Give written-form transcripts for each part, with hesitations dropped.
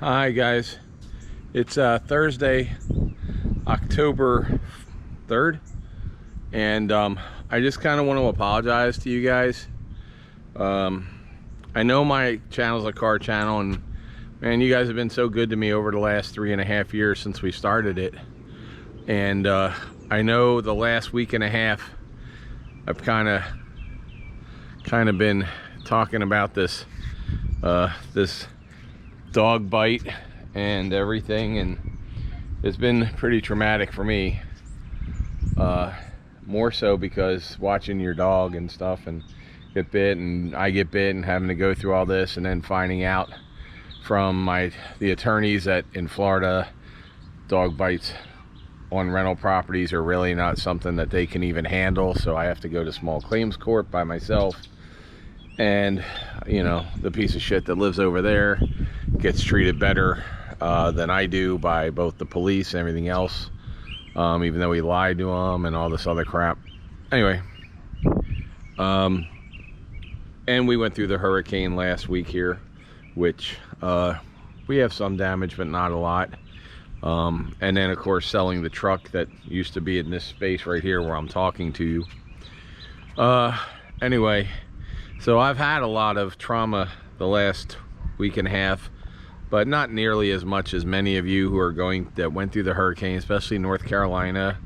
Hi guys, it's Thursday, October 3rd, and I just kind of want to apologize to you guys. I know my channel's a car channel, and man, you guys have been so good to me over the last 3.5 years since we started it. And I know the last week and a half I've kind of been talking about this this dog bite and everything, and it's been pretty traumatic for me, more so because watching your dog and stuff and get bit, and I get bit, and having to go through all this, and then finding out from the attorneys that in Florida, dog bites on rental properties are really not something that they can even handle, so I have to go to small claims court by myself. And you know, the piece of shit that lives over there gets treated better than I do by both the police and everything else, even though we lied to them and all this other crap. Anyway, and we went through the hurricane last week here, which we have some damage but not a lot. And then of course selling the truck that used to be in this space right here where I'm talking to you. Anyway, so I've had a lot of trauma the last week and a half, but not nearly as much as many of you who are that went through the hurricane, especially North Carolina,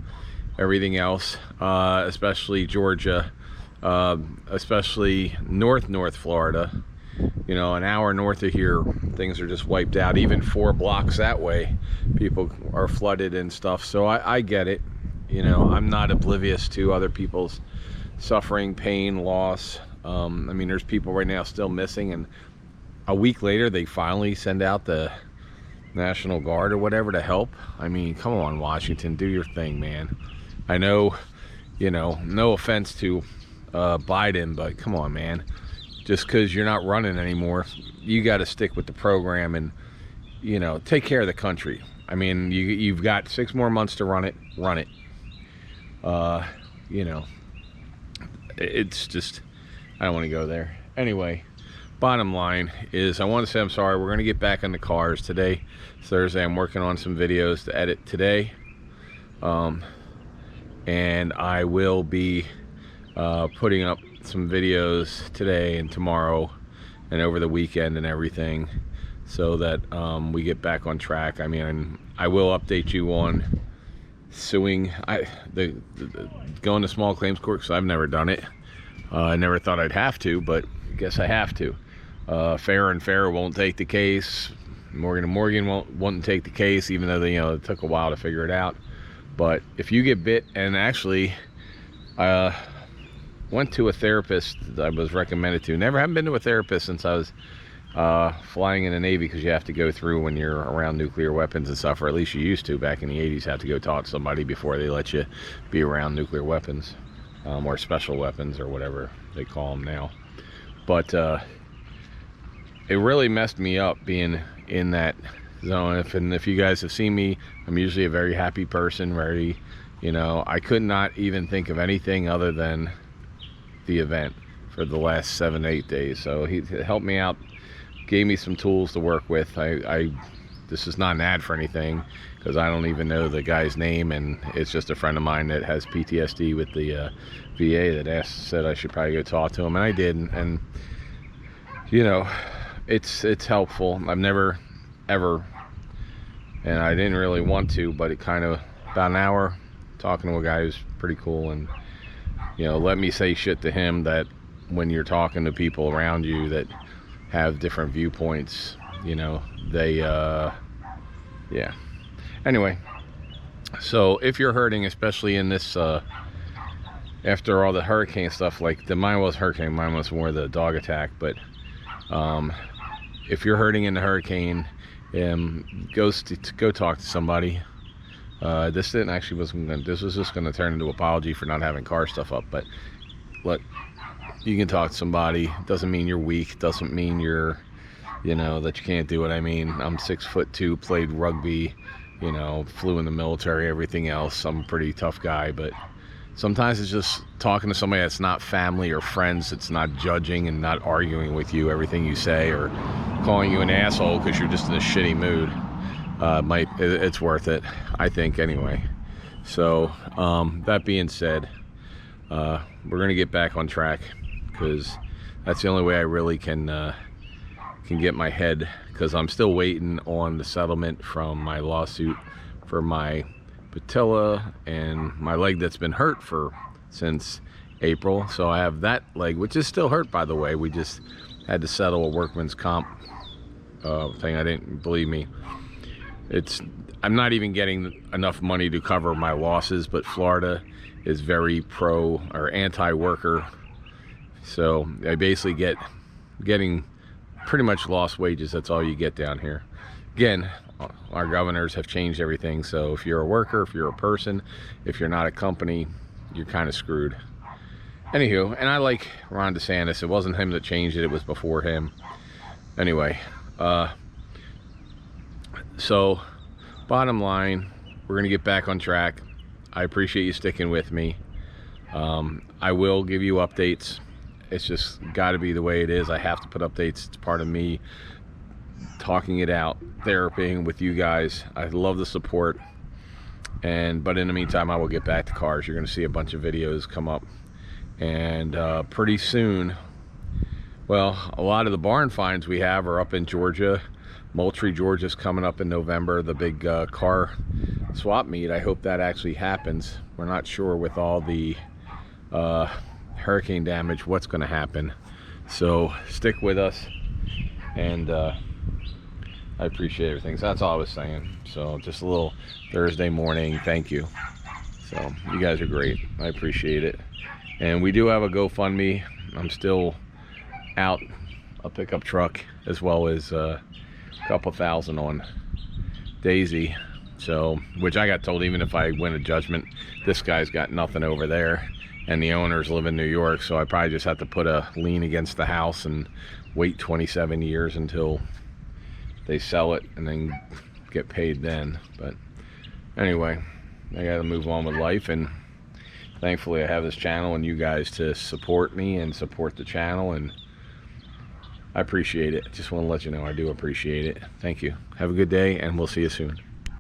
everything else, especially Georgia, especially North Florida. You know, an hour north of here, things are just wiped out. Even 4 blocks that way, people are flooded and stuff. So I get it. You know, I'm not oblivious to other people's suffering, pain, loss. I mean, there's people right now still missing, and a week later they finally send out the National Guard or whatever to help. I mean, come on, Washington, do your thing, man. I know, you know, no offense to Biden, but come on, man. Just because you're not running anymore, you got to stick with the program and, you know, take care of the country. I mean, you've got 6 more months to run it. You know, it's just, I don't want to go there. Anyway, bottom line is I want to say I'm sorry. We're going to get back on the cars today. It's Thursday. I'm working on some videos to edit today. And I will be putting up some videos today and tomorrow and over the weekend and everything, so that we get back on track. I mean, I will update you on suing going to small claims court, because I've never done it. I never thought I'd have to, but I guess I have to. Fair and Fair won't take the case. Morgan & Morgan won't take the case, even though they, it took a while to figure it out. But if you get bit, and actually went to a therapist that I was recommended to. Haven't been to a therapist since I was flying in the Navy, because you have to go through when you're around nuclear weapons and stuff, or at least you used to back in the 80s, have to go talk to somebody before they let you be around nuclear weapons, or special weapons, or whatever they call them now. But it really messed me up being in that zone. If you guys have seen me, I'm usually a very happy person, very, you know, I could not even think of anything other than the event for the last 7-8 days. So he helped me out, gave me some tools to work with. This is not an ad for anything, because I don't even know the guy's name, and it's just a friend of mine that has PTSD with the VA that said I should probably go talk to him, and I did. And you know, it's helpful. I've never ever, and I didn't really want to, but it kind of, about an hour talking to a guy who's pretty cool, and you know, let me say shit to him that when you're talking to people around you that have different viewpoints, you know, they yeah. Anyway, so if you're hurting, especially in this after all the hurricane stuff, like mine was hurricane, mine was more the dog attack, but if you're hurting in the hurricane, go talk to somebody. This was just going to turn into an apology for not having car stuff up, but look, you can talk to somebody. Doesn't mean you're weak, doesn't mean you're, you know, that you can't do it. I mean, I'm 6'2", played rugby, you know, flew in the military, everything else. I'm a pretty tough guy, but sometimes it's just talking to somebody that's not family or friends, that's not judging and not arguing with you everything you say, or calling you an asshole because you're just in a shitty mood. It's worth it, I think, anyway. So that being said, we're gonna get back on track, because that's the only way I really can get my head, because I'm still waiting on the settlement from my lawsuit for my patella and my leg that's been hurt since April. So I have that leg, which is still hurt, by the way. We just had to settle a workman's comp thing. I didn't believe me. I'm not even getting enough money to cover my losses, but Florida is very pro or anti-worker. So I basically getting pretty much lost wages. That's all you get down here. Again, our governors have changed everything. So if you're a worker, if you're a person, if you're not a company, you're kind of screwed. Anywho, and I like Ron DeSantis. It wasn't him that changed it. It was before him. Anyway, so bottom line, we're going to get back on track. I appreciate you sticking with me. I will give you updates. It's just got to be the way it is. I have to put updates. It's part of me talking it out, therapying with you guys. I love the support. But in the meantime, I will get back to cars. You're going to see a bunch of videos come up. And pretty soon, well, a lot of the barn finds we have are up in Georgia. Moultrie, Georgia's coming up in November, the big car swap meet. I hope that actually happens. We're not sure with all the hurricane damage what's going to happen. So stick with us, and I appreciate everything. So that's all I was saying. So just a little Thursday morning thank you. So you guys are great. I appreciate it. And we do have a GoFundMe. I'm still out a pickup truck, as well as a couple thousand on Daisy. So, which I got told, even if I win a judgment, this guy's got nothing over there, and the owners live in New York, so I probably just have to put a lien against the house and wait 27 years until they sell it, and then get paid then. But anyway, I gotta move on with life, and thankfully I have this channel and you guys to support me and support the channel, and I appreciate it. Just want to let you know I do appreciate it. Thank you. Have a good day, and we'll see you soon.